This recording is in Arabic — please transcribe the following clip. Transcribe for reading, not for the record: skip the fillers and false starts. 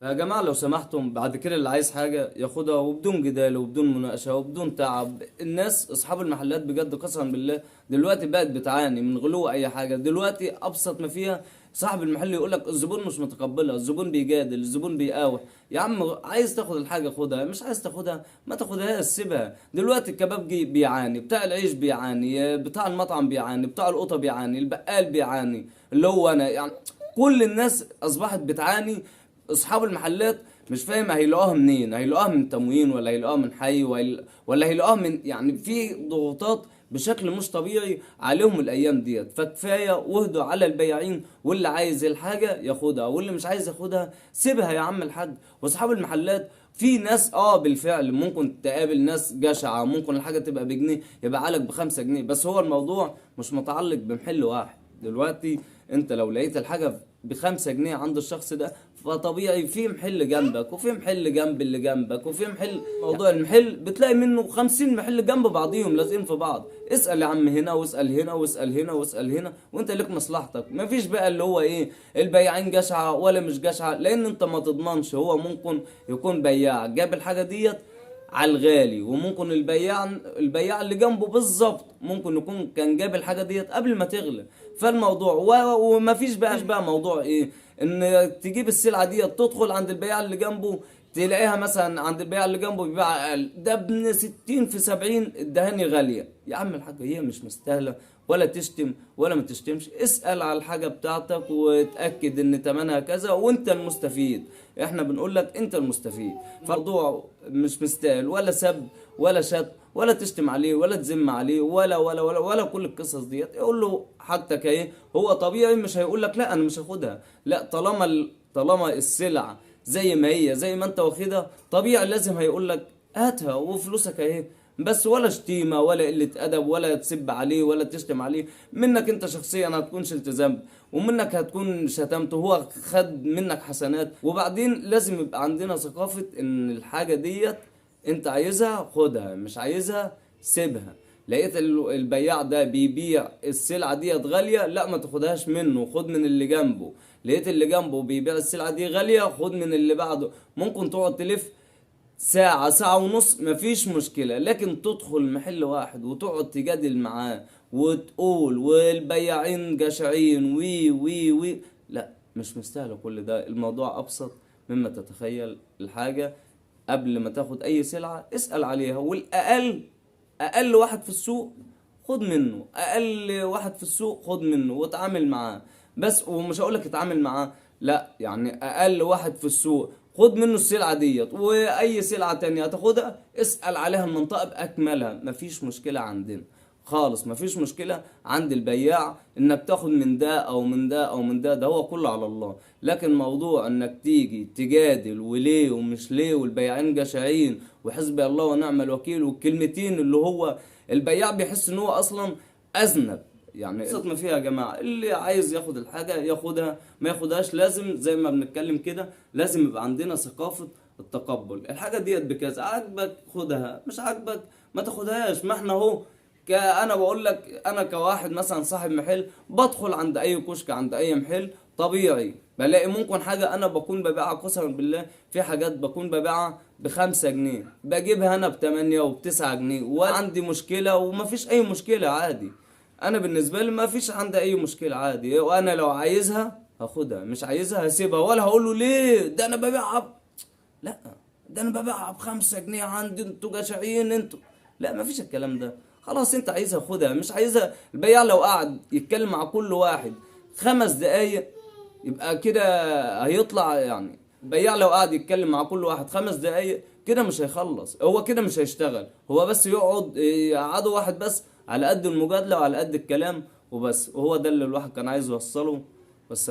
يا جماعة لو سمحتم بعد كده اللي عايز حاجة ياخدها وبدون جدال وبدون مناقشة وبدون تعب. الناس أصحاب المحلات بجد قسما بالله دلوقتي بقت بتعاني من غلو أي حاجة. دلوقتي أبسط ما فيها صاحب المحل يقولك الزبون مش متقبلها، الزبون بيجادل، الزبون بيقاوح. يا عم عايز تاخد الحاجة خدها، مش عايز تاخدها ما تاخدهاش سيبها. دلوقتي الكبابجي بيعاني، بتاع العيش بيعاني، بتاع المطعم بيعاني، بتاع القطة بيعاني، البقال بيعاني اللي هو أنا يعني. كل الناس أصبحت بتعاني. اصحاب المحلات مش فاهم هيلاقوها منين، هيلاقوها من تموين ولا هيلاقوها من حي ولا هيلاقوها من، يعني في ضغوطات بشكل مش طبيعي عليهم الايام ديت. فكفايه واهدوا على البياعين، واللي عايز الحاجه ياخدها واللي مش عايز ياخدها سيبها يا عم الحاج. واصحاب المحلات في ناس بالفعل ممكن تقابل ناس جشعه، ممكن الحاجه تبقى بجنيه يبقى عليك ب5 جنيه، بس هو الموضوع مش متعلق بمحل واحد. دلوقتي انت لو لقيت الحاجه ب5 جنيه عند الشخص ده، فطبيعي في محل جنبك وفي محل جنب اللي جنبك وفي محل. موضوع المحل بتلاقي منه 50 محل جنب بعضيهم لازقين في بعض. اسأل يا عم هنا واسأل هنا واسأل هنا واسأل هنا وانت لك مصلحتك. مفيش بقى اللي هو البياعين جشعة ولا مش جشعة، لان انت ما تضمنش. هو ممكن يكون بياع جاب الحاجة ديت على الغالي، وممكن البياع اللي جنبه بالظبط ممكن يكون كان جاب الحاجه ديت قبل ما تغلى. فالموضوع ومفيش بقى موضوع ان تجيب السلعه ديت تدخل عند البياع اللي جنبه تلاقيها مثلا عند البياع اللي جنبه بيبيع اقل، ده ابن 60 في 70 الدهاني غاليه. يا عم الحاجه هي مش مستاهله ولا تشتم ولا ما تشتمش. اسأل على الحاجة بتاعتك وتأكد ان تمنها كذا وانت المستفيد. احنا بنقول لك انت المستفيد. فالموضوع مش مستاهل ولا سب ولا شت ولا تشتم عليه ولا تذم عليه ولا كل القصص ديت. يقول له حاجتك هو طبيعي مش هيقول لك لا انا مش هاخدها. لا، طالما السلع زي ما هي زي ما انت واخدها طبيعي لازم هيقول لك هاتها وفلوسك بس ولا شتيمة ولا قلة أدب ولا تسب عليه ولا تشتم عليه. منك أنت شخصيا هتكون شلت ذنب ومنك هتكون شتمته، هو خد منك حسنات. وبعدين لازم يبقى عندنا ثقافة إن الحاجة ديت أنت عايزها خدها، مش عايزها سيبها. لقيت البياع ده بيبيع السلعة ديت غالية، لا ما تاخدهاش منه، خد من اللي جنبه. لقيت اللي جنبه بيبيع السلعة دي غالية، خد من اللي بعده. ممكن تقعد تلف ساعة ساعة ونص مفيش مشكلة، لكن تدخل محل واحد وتقعد تجادل معاه وتقول والبياعين جشعين وي وي وي، لا مش مستاهلة كل ده. الموضوع أبسط مما تتخيل. الحاجة قبل ما تاخد أي سلعة اسأل عليها، أقل واحد في السوق خد منه، أقل واحد في السوق خد منه واتعامل معاه. بس ومش هقولك اتعامل معاه، لا يعني أقل واحد في السوق خد منه السلعة ديت. واي سلعة تانية هتاخدها اسأل عليها المنطقة باكملها، مفيش مشكلة عندنا خالص. مفيش مشكلة عند البياع انك تاخد من ده او من ده او من ده هو كله على الله. لكن موضوع انك تيجي تجادل وليه ومش ليه والبياعين جشعين وحسبي الله ونعم الوكيل والكلمتين اللي هو البياع بيحس ان هو اصلا اذنب. يعني قصة ما فيها يا جماعة، اللي عايز ياخد الحاجة ياخدها، ما ياخدهاش. لازم زي ما بنتكلم كده لازم يبقى عندنا ثقافة التقبل. الحاجة ديت بكذا، عاجبك خدها، مش عاجبك ما تاخدهاش. ما احنا انا بقول لك انا كواحد مثلا صاحب محل بدخل عند اي كشك عند اي محل طبيعي بلاقي ممكن حاجة انا بكون ببيعها قسما بالله. في حاجات بكون ببيعها ب5 جنيه بجيبها انا ب8 وب9 جنيه وعندي مشكلة ومفيش اي مشكلة عادي. انا بالنسبه لي ما فيش عندي اي مشكله عادي، وانا لو عايزها هاخدها مش عايزها هسيبها. ولا هقول له ليه ده انا ببيعها لا ده انا ببيعها ب5 جنيه عندي انتوا جشعين انتوا. لا ما فيش الكلام ده. خلاص انت عايزها خدها، مش عايزها. البياع لو قعد يتكلم مع كل واحد 5 دقايق يبقى كده هيطلع. يعني البياع لو قعد يتكلم مع كل واحد 5 دقايق كده مش هيخلص، هو كده مش هيشتغل. هو بس يقعدوا واحد بس على قد المجادلة وعلى قد الكلام وبس. وهو ده اللي الواحد كان عايز يوصله. بس